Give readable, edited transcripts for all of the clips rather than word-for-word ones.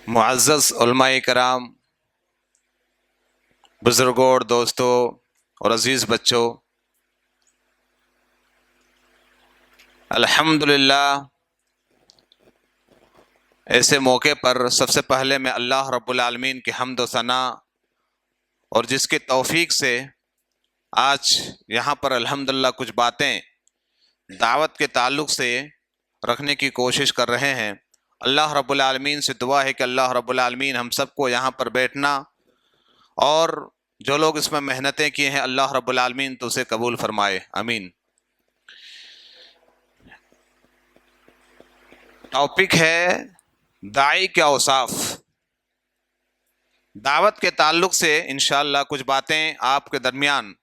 معزز علماء کرام، بزرگوں اور دوستوں اور عزیز بچوں، الحمدللہ ایسے موقع پر سب سے پہلے میں اللہ رب العالمین کی حمد و ثنا اور جس کی توفیق سے آج یہاں پر الحمدللہ کچھ باتیں دعوت کے تعلق سے رکھنے کی کوشش کر رہے ہیں۔ اللہ رب العالمین سے دعا ہے کہ اللہ رب العالمین ہم سب کو یہاں پر بیٹھنا اور جو لوگ اس میں محنتیں کیے ہیں اللہ رب العالمین تو اسے قبول فرمائے، آمین۔ ٹاپک ہے داعی کے اوصاف۔ دعوت کے تعلق سے انشاءاللہ کچھ باتیں آپ کے درمیان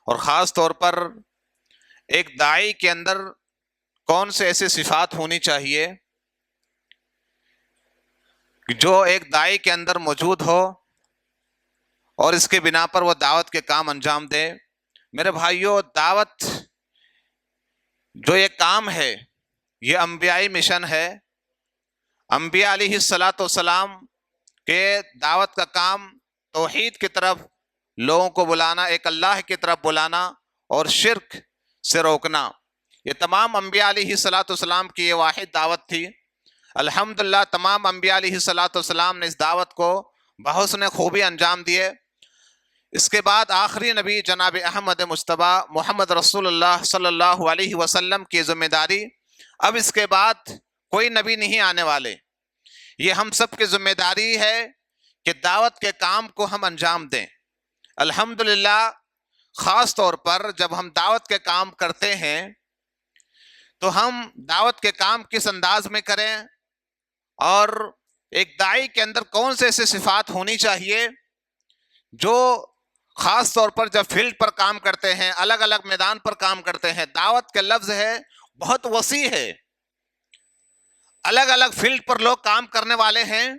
اور خاص طور پر ایک داعی کے اندر کون سے ایسے صفات ہونی چاہیے جو ایک داعی کے اندر موجود ہو اور اس کے بنا پر وہ دعوت کے کام انجام دے۔ میرے بھائیوں، دعوت جو یہ کام ہے یہ انبیائی مشن ہے۔ انبیاء علیہ الصلاۃ والسلام کے دعوت کا کام توحید کی طرف لوگوں کو بلانا، ایک اللہ کی طرف بلانا اور شرک سے روکنا، یہ تمام انبیاء علیہ الصلاۃ والسلام کی یہ واحد دعوت تھی۔ الحمدللہ تمام انبیاء علیہ الصلاۃ والسلام نے اس دعوت کو بحسن خوبی انجام دیے۔ اس کے بعد آخری نبی جناب احمد مصطفیٰ محمد رسول اللہ صلی اللہ علیہ وسلم کی ذمہ داری، اب اس کے بعد کوئی نبی نہیں آنے والے، یہ ہم سب کی ذمہ داری ہے کہ دعوت کے کام کو ہم انجام دیں۔ الحمدللہ خاص طور پر جب ہم دعوت کے کام کرتے ہیں تو ہم دعوت کے کام کس انداز میں کریں اور ایک داعی کے اندر کون سے ایسے صفات ہونی چاہیے جو خاص طور پر جب فیلڈ پر کام کرتے ہیں، الگ الگ میدان پر کام کرتے ہیں۔ دعوت کے لفظ ہے بہت وسیع ہے، الگ الگ فیلڈ پر لوگ کام کرنے والے ہیں،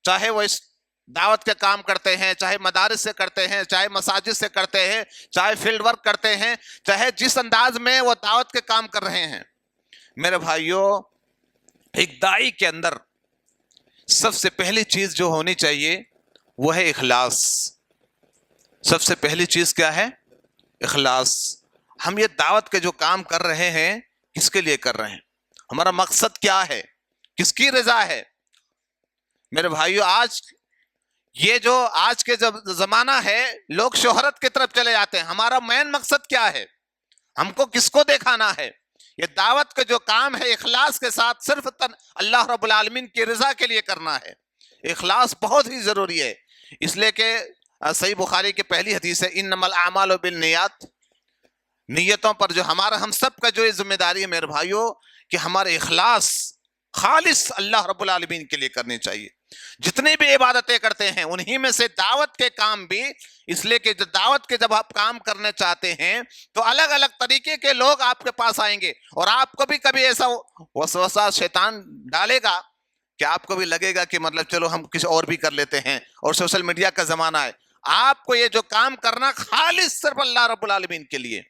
چاہے وہ اس دعوت کے کام کرتے ہیں، چاہے مدارس سے کرتے ہیں، چاہے مساجد سے کرتے ہیں، چاہے فیلڈ ورک کرتے ہیں، چاہے جس انداز میں وہ دعوت کے کام کر رہے ہیں۔ میرے بھائیوں، ایک داعی کے اندر سب سے پہلی چیز جو ہونی چاہیے وہ ہے اخلاص۔ سب سے پہلی چیز کیا ہے؟ اخلاص۔ ہم یہ دعوت کے جو کام کر رہے ہیں کس کے لیے کر رہے ہیں؟ ہمارا مقصد کیا ہے؟ کس کی رضا ہے؟ میرے بھائیو، آج کے جب زمانہ ہے لوگ شہرت کی طرف چلے جاتے ہیں۔ ہمارا مین مقصد کیا ہے؟ ہم کو کس کو دکھانا ہے؟ یہ دعوت کا جو کام ہے اخلاص کے ساتھ صرف اللہ رب العالمین کی رضا کے لیے کرنا ہے۔ اخلاص بہت ہی ضروری ہے، اس لیے کہ صحیح بخاری کی پہلی حدیث ہے انما الاعمال بالنیات، نیتوں پر جو ہم سب کا جو یہ ذمہ داری ہے میرے بھائیوں کہ ہمارے اخلاص خالص اللہ رب العالمین کے لیے کرنی چاہیے۔ جتنی بھی عبادتیں کرتے ہیں انہی میں سے دعوت کے کام بھی، اس لیے کہ دعوت کے جب آپ کام کرنے چاہتے ہیں تو الگ الگ طریقے کے لوگ آپ کے پاس آئیں گے اور آپ کو بھی کبھی ایسا وسوسہ شیطان ڈالے گا کہ آپ کو بھی لگے گا کہ مطلب چلو ہم کچھ اور بھی کر لیتے ہیں، اور سوشل میڈیا کا زمانہ ہے۔ آپ کو یہ جو کام کرنا خالص صرف اللہ رب العالمین کے لیے،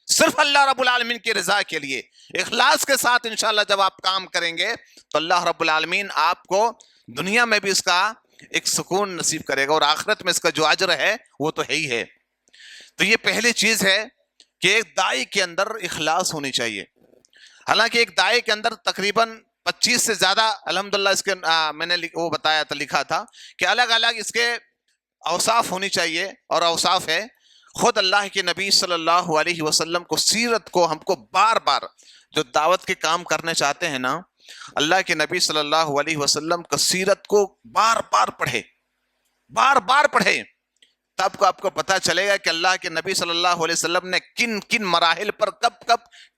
صرف اللہ رب العالمین کی رضا کے لیے اخلاص کے ساتھ انشاءاللہ جب آپ کام کریں گے تو اللہ رب العالمین آپ کو دنیا میں بھی اس کا ایک سکون نصیب کرے گا اور آخرت میں اس کا جو اجر ہے وہ تو ہے ہی ہے۔ تو یہ پہلی چیز ہے کہ ایک داعی کے اندر اخلاص ہونی چاہیے۔ حالانکہ ایک داعی کے اندر تقریباً 25 سے زیادہ الحمدللہ اس کے میں نے وہ بتایا تھا، لکھا تھا کہ الگ الگ اس کے اوصاف ہونی چاہیے، اور اوصاف ہے خود اللہ کے نبی صلی اللہ علیہ وسلم کو، سیرت کو ہم کو بار بار جو دعوت کے کام کرنے چاہتے ہیں نا، اللہ کے نبی صلی اللہ علیہ وسلم کا سیرت کو بار بار پڑھے، تب آپ کو پتہ چلے گا کہ اللہ کے نبی صلی اللہ علیہ وسلم نے کن کن مراحل پر کب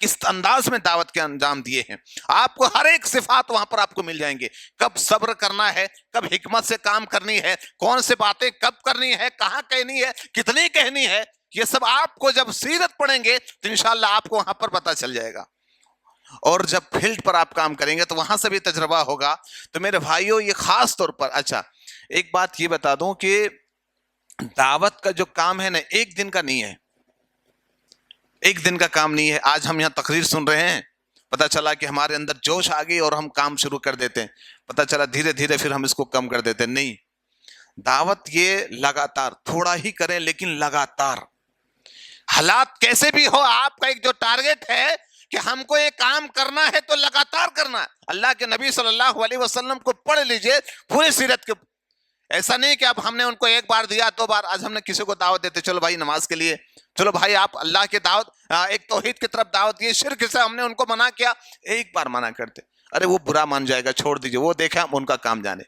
کس انداز میں دعوت کے انجام دیے ہیں۔ آپ کو ہر ایک صفات وہاں پر آپ کو مل جائیں گے، کب صبر کرنا ہے، کب حکمت سے کام کرنی ہے، کون سے باتیں کب کرنی ہے، کہاں کہنی ہے، کتنی کہنی ہے، یہ سب آپ کو جب سیرت پڑھیں گے تو انشاءاللہ آپ کو وہاں پر پتہ چل جائے گا، اور جب فیلڈ پر آپ کام کریں گے تو وہاں سے بھی تجربہ ہوگا۔ تو میرے بھائیوں، یہ خاص طور پر ایک بات یہ بتا دوں کہ دعوت کا جو کام ہے نا ایک دن کا نہیں ہے، ایک دن کا کام نہیں ہے۔ آج ہم یہاں تقریر سن رہے ہیں، پتہ چلا کہ ہمارے اندر جوش آ گئی اور ہم کام شروع کر دیتے ہیں، پتہ چلا دھیرے دھیرے پھر ہم اس کو کم کر دیتے ہیں. نہیں، دعوت یہ لگاتار، تھوڑا ہی کریں لیکن لگاتار. حالات کیسے بھی ہو، آپ کا ایک جو ٹارگٹ ہے کہ ہم کو یہ کام کرنا ہے تو لگاتار کرنا ہے. اللہ کے نبی صلی اللہ علیہ وسلم کو پڑھ لیجئے پوری سیرت کے. ایسا نہیں کہ اب ہم نے ان کو ایک بار دیا، 2 بار. آج ہم نے کسی کو دعوت دیتے، چلو بھائی نماز کے لیے، چلو بھائی آپ اللہ کے دعوت، ایک توحید کی طرف دعوت دی. شرک سے ہم نے ان کو منع کیا، ایک بار منع کرتے، ارے وہ برا مان جائے گا، چھوڑ دیجئے، وہ دیکھیں ہم ان کا کام جانے.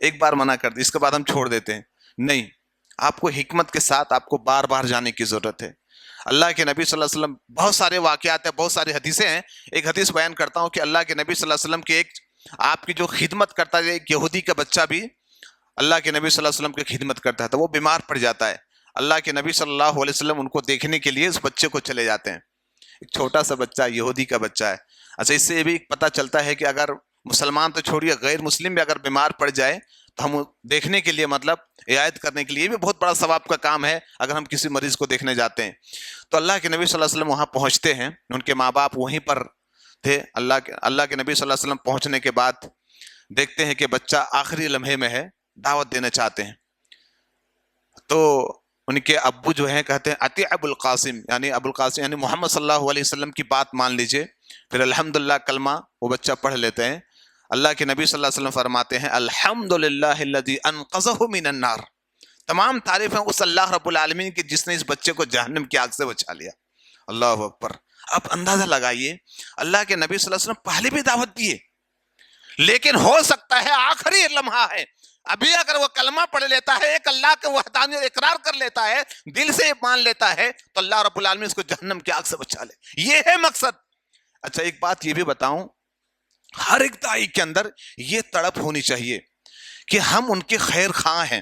ایک بار منع کر دی، اس کے بعد ہم چھوڑ دیتے ہیں. نہیں، آپ کو حکمت کے ساتھ آپ کو بار بار جانے کی ضرورت ہے. اللہ کے نبی صلی اللہ علیہ وسلم، بہت سارے واقعات ہیں، بہت ساری حدیثیں ہیں. ایک حدیث بیان کرتا ہوں کہ اللہ کے نبی صلی اللہ علیہ وسلم کی ایک، آپ کی جو خدمت کرتا ہے، ایک یہودی کا بچہ بھی اللہ کے نبی صلی اللہ علیہ وسلم کی خدمت کرتا ہے، تو وہ بیمار پڑ جاتا ہے. اللہ کے نبی صلی اللہ علیہ وسلم ان کو دیکھنے کے لیے اس بچے کو چلے جاتے ہیں. ایک چھوٹا سا بچہ، یہودی کا بچہ ہے. اچھا، اس سے یہ بھی پتہ چلتا ہے کہ اگر مسلمان تو چھوڑیے، غیر مسلم بھی اگر بیمار پڑ جائے تو ہم دیکھنے کے لیے، مطلب عیادت کرنے کے لیے، یہ بھی بہت بڑا ثواب کا کام ہے اگر ہم کسی مریض کو دیکھنے جاتے ہیں. تو اللہ کے نبی صلی اللہ علیہ وسلم وہاں پہنچتے ہیں، ان کے ماں باپ وہیں پر تھے. اللہ کے نبی صلی اللہ علیہ وسلم پہنچنے کے بعد دیکھتے ہیں کہ بچہ آخری لمحے میں ہے، دعوت دینا چاہتے ہیں. تو ان کے ابو جو ہیں کہتے ہیں اطیع ابو القاسم، یعنی ابو القاسم یعنی محمد صلی اللہ علیہ وسلم کی بات مان لیجئے. پھر الحمدللہ کلمہ وہ بچہ پڑھ لیتے ہیں. اللہ کے نبی صلی اللہ علیہ وسلم فرماتے ہیں الحمدللہ الذی انقذہ من النار. تمام تعریفیں اس اللہ رب العالمین کی جس نے اس بچے کو جہنم کی آگ سے بچا لیا. اللہ اکبر. اب اندازہ لگائیے، اللہ کے نبی صلی اللہ علیہ وسلم پہلے بھی دعوت دیے، لیکن ہو سکتا ہے آخری لمحہ ہے، ابھی اگر وہ کلمہ پڑھ لیتا ہے، ایک اللہ کے وحدانیت اقرار کر لیتا ہے، دل سے مان لیتا ہے، تو اللہ رب العالمین اس کو جہنم کی آگ سے بچا لے. یہ ہے مقصد. اچھا، ایک بات یہ بھی بتاؤں، ہر ایک دائی کے اندر یہ تڑپ ہونی چاہیے کہ ہم ان کے خیر خواہ ہیں.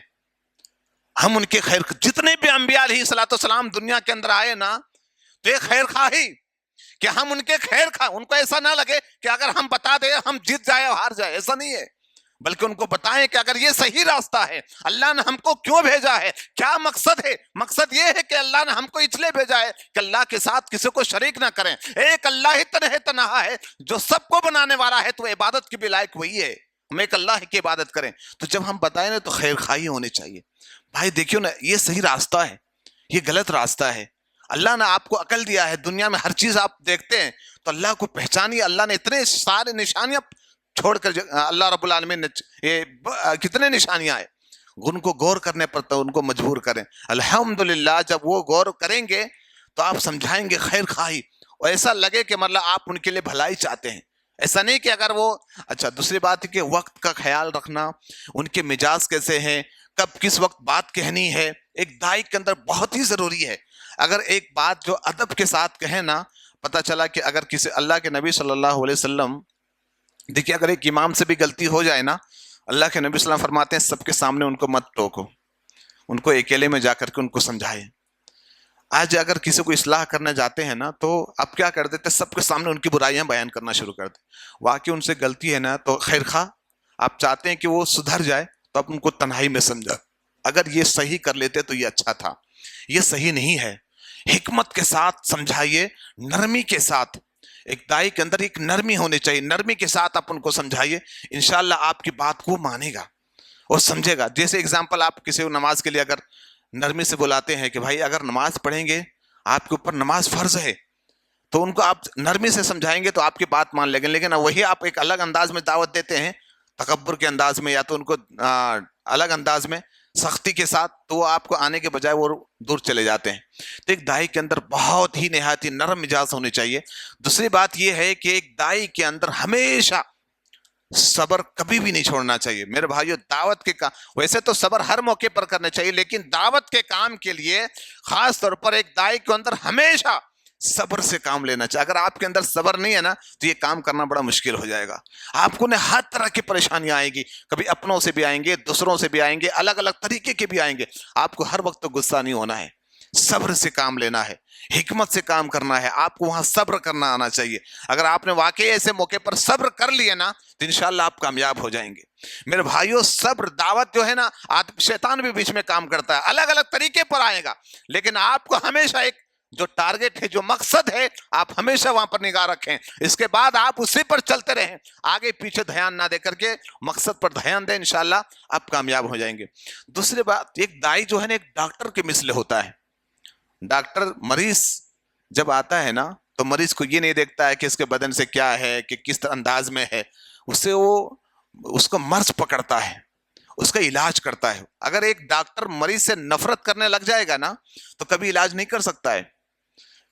ہم ان کے خیر، جتنے بھی انبیاء علیہ الصلوۃ والسلام دنیا کے اندر آئے نا، تو ایک خیر خواہی کہ ہم ان کے خیر خواہ. ان کو ایسا نہ لگے کہ اگر ہم بتا دیں ہم جیت جائے اور ہار جائے، ایسا نہیں ہے. بلکہ ان کو بتائیں کہ اگر یہ صحیح راستہ ہے، اللہ نے ہم کو کیوں بھیجا ہے، کیا مقصد ہے. مقصد یہ ہے کہ اللہ نے ہم کو اس لیے بھیجا ہے کہ اللہ کے ساتھ کسی کو شریک نہ کریں. ایک اللہ ہی تنہا ہے جو سب کو بنانے والا ہے، تو عبادت کی بھی لائق وہی ہے. ہم ایک اللہ کی عبادت کریں. تو جب ہم بتائیں نا تو خیر خواہی ہونی چاہیے. بھائی دیکھیو نا، یہ صحیح راستہ ہے، یہ غلط راستہ ہے. اللہ نے آپ کو عقل دیا ہے، دنیا میں ہر چیز آپ دیکھتے ہیں، تو اللہ کو پہچانیے. اللہ نے اتنے سارے نشانیاں چھوڑ کر، اللہ رب العالمین نے کتنے نشانیاں ہیں، ان کو غور کرنے پر تو ان کو مجبور کریں. الحمدللہ جب وہ غور کریں گے تو آپ سمجھائیں گے خیر خواہی، اور ایسا لگے کہ مطلب آپ ان کے لیے بھلائی چاہتے ہیں. ایسا نہیں کہ اگر وہ، اچھا دوسری بات ہے کہ وقت کا خیال رکھنا، ان کے مزاج کیسے ہیں، کب کس وقت بات کہنی ہے، ایک دائی کے اندر بہت ہی ضروری ہے. اگر ایک بات جو ادب کے ساتھ کہیں نا، پتہ چلا کہ اگر کسی، اللہ کے نبی صلی اللہ علیہ وسلم، دیکھیے اگر ایک امام سے بھی غلطی ہو جائے نا، اللہ کے نبی صلی اللہ علیہ وسلم فرماتے ہیں سب کے سامنے ان کو مت ٹوکو، ان کو اکیلے میں جا کر کے ان کو سمجھائے. آج اگر کسی کو اصلاح کرنے جاتے ہیں نا، تو آپ کیا کر دیتے، سب کے سامنے ان کی برائیاں بیان کرنا شروع کر دیں. واقعی ان سے غلطی ہے نا، تو خیر خواہ آپ چاہتے ہیں کہ وہ سدھر جائے، تو آپ ان کو تنہائی میں سمجھا. اگر یہ صحیح کر لیتے تو یہ اچھا تھا، یہ صحیح نہیں ہے. حکمت کے ساتھ سمجھائیے، نرمی کے ساتھ. ایک دائی کے اندر ایک نرمی ہونی چاہیے، نرمی کے ساتھ آپ ان کو سمجھائیے، انشاءاللہ آپ کی بات کو مانے گا اور سمجھے گا. جیسے اگزامپل، آپ کسی کو نماز کے لیے اگر نرمی سے بلاتے ہیں کہ بھائی اگر نماز پڑھیں گے، آپ کے اوپر نماز فرض ہے، تو ان کو آپ نرمی سے سمجھائیں گے تو آپ کی بات مان لیں گے. لیکن وہی آپ ایک الگ انداز میں دعوت دیتے ہیں، تکبر کے انداز میں، یا تو ان کو الگ انداز میں سختی کے ساتھ، تو وہ آپ کو آنے کے بجائے وہ دور چلے جاتے ہیں. تو ایک دائی کے اندر بہت ہی نہایت ہی نرم مزاج ہونی چاہیے. دوسری بات یہ ہے کہ ایک دائی کے اندر ہمیشہ صبر کبھی بھی نہیں چھوڑنا چاہیے. میرے بھائیو، دعوت کے کام، ویسے تو صبر ہر موقع پر کرنا چاہیے، لیکن دعوت کے کام کے لیے خاص طور پر ایک دائی کے اندر ہمیشہ صبر سے کام لینا چاہیے. اگر آپ کے اندر صبر نہیں ہے نا، تو یہ کام کرنا بڑا مشکل ہو جائے گا. آپ کو ہر طرح کی پریشانیاں آئیں گی، کبھی اپنوں سے بھی آئیں گے، دوسروں سے بھی آئیں گے، الگ الگ طریقے کے بھی آئیں گے. آپ کو ہر وقت تو غصہ نہیں ہونا ہے، صبر سے کام لینا ہے، حکمت سے کام کرنا ہے. آپ کو وہاں صبر کرنا آنا چاہیے. اگر آپ نے واقعی ایسے موقع پر صبر کر لیے نا، تو انشاءاللہ آپ کامیاب ہو جائیں گے. میرے بھائیوں، صبر، دعوت جو ہے نا، شیطان بھی بیچ میں کام کرتا ہے، الگ الگ طریقے پر آئے گا، لیکن آپ کو ہمیشہ ایک جو ٹارگٹ ہے, جو مقصد ہے, آپ ہمیشہ وہاں پر نگاہ رکھیں. اس کے بعد آپ اسی پر چلتے رہیں, آگے پیچھے دھیان نہ دے کر کے مقصد پر دھیان دیں, انشاءاللہ آپ کامیاب ہو جائیں گے. دوسری بات, ایک دائی جو ہے نا ایک ڈاکٹر کے مثل ہوتا ہے. ڈاکٹر مریض جب آتا ہے نا تو مریض کو یہ نہیں دیکھتا ہے کہ اس کے بدن سے کیا ہے, کہ کس انداز میں ہے, اسے وہ اس کو مرض پکڑتا ہے, اس کا علاج کرتا ہے. اگر ایک ڈاکٹر مریض سے نفرت کرنے لگ جائے گا نا تو کبھی علاج نہیں کر سکتا ہے,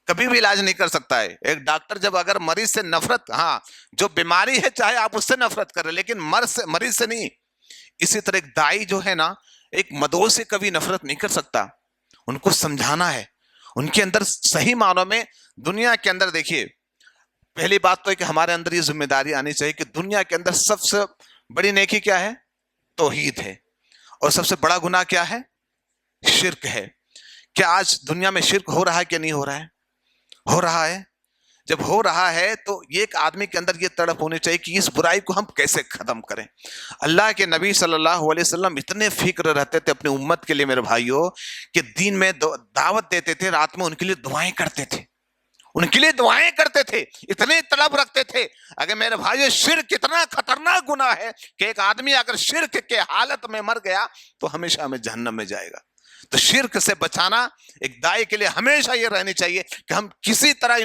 کبھی بھی علاج نہیں کر سکتا ہے. ایک ڈاکٹر جب اگر مریض سے نفرت, ہاں جو بیماری ہے چاہے آپ اس سے نفرت کریں لیکن مریض سے نہیں. اسی طرح ایک دائی جو ہے نا ایک مدعو سے کبھی نفرت نہیں کر سکتا. ان کو سمجھانا ہے, ان کے اندر صحیح معنوں میں دنیا کے اندر دیکھیے, پہلی بات تو ہے کہ ہمارے اندر یہ ذمہ داری آنی چاہیے کہ دنیا کے اندر سب سے بڑی نیکی کیا ہے؟ توحید ہے. اور سب سے بڑا گناہ کیا ہے؟ شرک ہے. کیا آج دنیا میں شرک ہو رہا ہے کہ نہیں ہو رہا ہے؟ ہو رہا ہے. جب ہو رہا ہے تو ایک آدمی کے اندر یہ تڑپ ہونی چاہیے کہ اس برائی کو ہم کیسے ختم کریں. اللہ کے نبی صلی اللہ علیہ وسلم اتنے فکر رہتے تھے اپنی امت کے لیے میرے بھائیوں, کہ دین میں دعوت دیتے تھے, رات میں ان کے لیے دعائیں کرتے تھے, ان کے لیے دعائیں کرتے تھے, اتنے طلب رکھتے تھے. اگر میرے بھائیو شرک اتنا خطرناک گناہ ہے کہ ایک آدمی اگر شرک کے حالت میں مر گیا تو ہمیشہ ہمیں جہنم میں جائے گا. تو شرک سے بچانا ایک دائی کے لیے ہمیشہ یہ رہنی چاہیے کہ ہم کسی طرح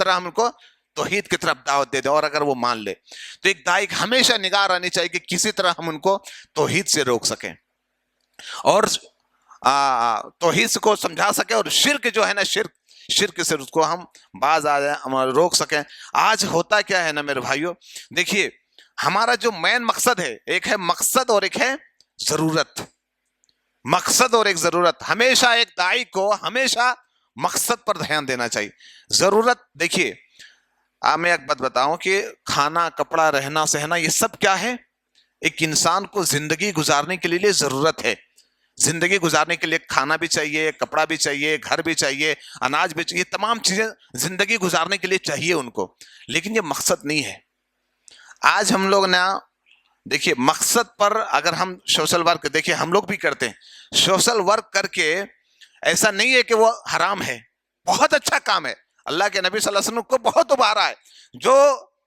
ہم ان کو توحید کی طرف دعوت دے دیں, اور اگر وہ مان لے تو ایک دائی ہمیشہ نگاہ رہنی چاہیے کہ کسی طرح ہم ان کو توحید سے روک سکیں اور توحید کو سمجھا سکیں, اور شرک جو ہے نا شرک سے اس کو ہم باز آ جائیں, ہم روک سکیں. آج ہوتا کیا ہے نا میرے بھائیوں, دیکھیے ہمارا جو مین مقصد ہے, ایک ہے مقصد اور ایک ہے ضرورت. مقصد اور ایک ضرورت, ہمیشہ ایک دائی کو ہمیشہ مقصد پر دھیان دینا چاہیے. ضرورت دیکھیے, میں ایک بات بتاؤں کہ کھانا, کپڑا, رہنا سہنا یہ سب کیا ہے؟ ایک انسان کو زندگی گزارنے کے لیے ضرورت ہے. زندگی گزارنے کے لیے کھانا بھی چاہیے, کپڑا بھی چاہیے, گھر بھی چاہیے, اناج بھی چاہیے, تمام چیزیں زندگی گزارنے کے لیے چاہیے ان کو, لیکن یہ مقصد نہیں ہے. آج ہم لوگ نا دیکھیے مقصد پر اگر ہم سوشل ورک, دیکھیے ہم لوگ بھی کرتے ہیں سوشل ورک کر کے, ایسا نہیں ہے کہ وہ حرام ہے, بہت اچھا کام ہے. اللہ کے نبی صلی اللہ علیہ وسلم کو بہت ابھارا ہے. جو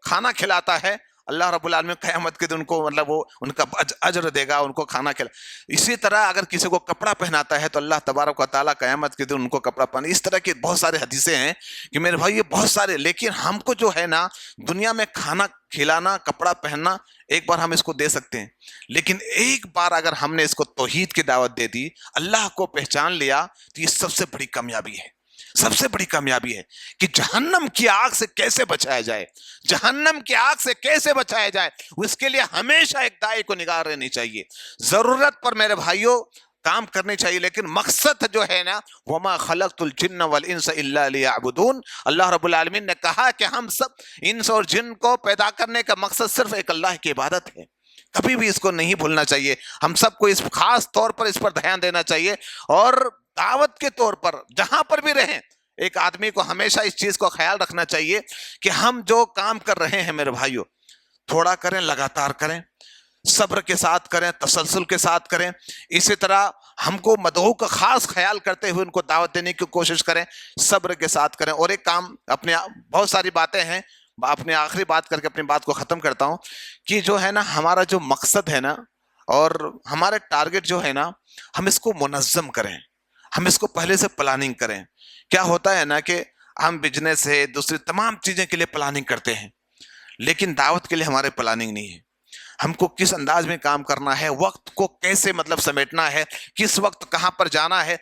کھانا کھلاتا ہے اللہ رب العالمین قیامت کے دن ان کو مطلب وہ ان کا اجر دے گا, ان کو کھانا کھلا. اسی طرح اگر کسی کو کپڑا پہناتا ہے تو اللہ تبارک و تعالیٰ قیامت کے دن ان کو کپڑا پہنا. اس طرح کی بہت سارے حدیثیں ہیں کہ میرے بھائی یہ بہت سارے, لیکن ہم کو جو ہے نا دنیا میں کھانا کھلانا, کپڑا پہننا, ایک بار ہم اس کو دے سکتے ہیں, لیکن ایک بار اگر ہم نے اس کو توحید کی دعوت دے دی, اللہ کو پہچان لیا, تو یہ سب سے بڑی کامیابی ہے. سب سے بڑی کامیابی ہے کہ جہنم کی آگ سے کیسے بچایا جائے, جہنم کی آگ سے کیسے بچایا جائے, اس کے لیے ہمیشہ ایک دائی کو نگاہ رہنی چاہیے. ضرورت پر میرے بھائیوں کام کرنی چاہیے, لیکن مقصد جو ہے نا وما خلقت الجن والانس الا لیعبدون. اللہ رب العالمین نے کہا کہ ہم سب انس اور جن کو پیدا کرنے کا مقصد صرف ایک اللہ کی عبادت ہے. کبھی بھی اس کو نہیں بھولنا چاہیے. ہم سب کو اس خاص طور پر اس پر دھیان دینا چاہیے, اور دعوت کے طور پر جہاں پر بھی رہیں ایک آدمی کو ہمیشہ اس چیز کو خیال رکھنا چاہیے کہ ہم جو کام کر رہے ہیں میرے بھائیوں, تھوڑا کریں, لگاتار کریں, صبر کے ساتھ کریں, تسلسل کے ساتھ کریں. اسی طرح ہم کو مدعو کا خاص خیال کرتے ہوئے ان کو دعوت دینے کی کوشش کریں, صبر کے ساتھ کریں. اور ایک کام اپنے, بہت ساری باتیں ہیں, اپنے آخری بات کر کے اپنی بات کو ختم کرتا ہوں کہ جو ہے نا ہمارا جو مقصد ہے نا اور ہمارے ٹارگٹ جو ہے نا, ہم اس کو منظم کریں, ہم اس کو پہلے سے پلاننگ کریں. کیا ہوتا ہے نا کہ ہم بزنس ہے, دوسری تمام چیزیں کے لیے پلاننگ کرتے ہیں, لیکن دعوت کے لیے ہمارے پلاننگ نہیں ہے. ہم کو کس انداز میں کام کرنا ہے, وقت کو کیسے مطلب سمیٹنا ہے, کس وقت کہاں پر جانا ہے,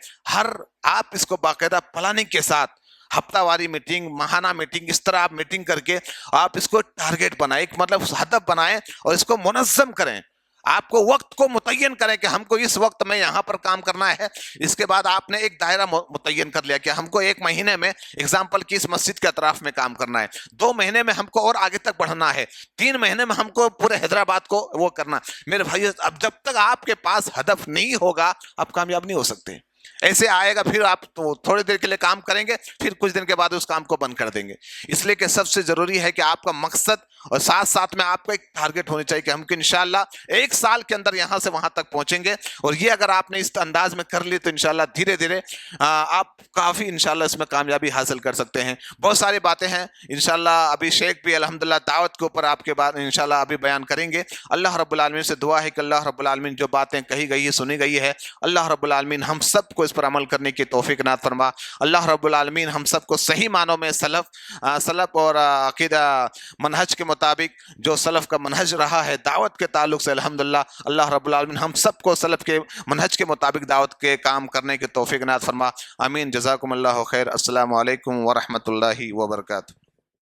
آپ اس کو باقاعدہ پلاننگ کے ساتھ ہفتہ واری میٹنگ, ماہانہ میٹنگ, اس طرح آپ میٹنگ کر کے آپ اس کو ٹارگٹ بنائیں, ایک مطلب ہدف بنائیں اور اس کو منظم کریں. آپ کو وقت کو متعین کریں کہ ہم کو اس وقت میں یہاں پر کام کرنا ہے. اس کے بعد آپ نے ایک دائرہ متعین کر لیا کہ ہم کو 1 مہینے میں ایگزامپل کی اس مسجد کے اطراف میں کام کرنا ہے, 2 مہینے میں ہم کو اور آگے تک بڑھنا ہے, 3 مہینے میں ہم کو پورے حیدرآباد کو وہ کرنا. میرے بھائی اب جب تک آپ کے پاس ہدف نہیں ہوگا آپ کامیاب نہیں ہو سکتے. ایسے آئے گا، پھر آپ تو تھوڑی دیر کے لیے کام کریں گے، پھر کچھ دن کے بعد اس کام کو بند کر دیں گے۔ اس لیے کہ سب سے ضروری ہے کہ آپ کا مقصد اور ساتھ ساتھ میں آپ کا ایک ٹارگٹ ہونی چاہیے کہ ہم کو انشاءاللہ 1 سال کے اندر یہاں سے وہاں تک پہنچیں گے۔ اور یہ اگر آپ نے اس انداز میں کر لی تو انشاءاللہ دھیرے دھیرے آپ کافی انشاءاللہ اس میں کامیابی حاصل کر سکتے ہیں۔ بہت ساری باتیں ہیں انشاءاللہ، ابھی شیخ بھی الحمدللہ دعوت کے اوپر آپ کے بعد انشاءاللہ ابھی بیان کریں گے۔ اللہ رب العالمین سے دعا ہے کہ اللہ رب العالمین جو باتیں کہی گئی ہے، سنی گئی ہے، اللہ رب العالمین ہم سب کو اس پر عمل کرنے کی توفیق عنایت فرما۔ اللہ رب العالمین ہم سب کو صحیح معنوں میں سلف اور عقیدہ منہج کے مطابق جو سلف کا منہج رہا ہے دعوت کے تعلق سے، الحمدللہ اللہ رب العالمین ہم سب کو سلف کے منہج کے مطابق دعوت کے کام کرنے کی توفیق عنایت فرما۔ آمین۔ جزاکم اللہ خیر۔ السلام علیکم ورحمۃ اللہ وبرکاتہ۔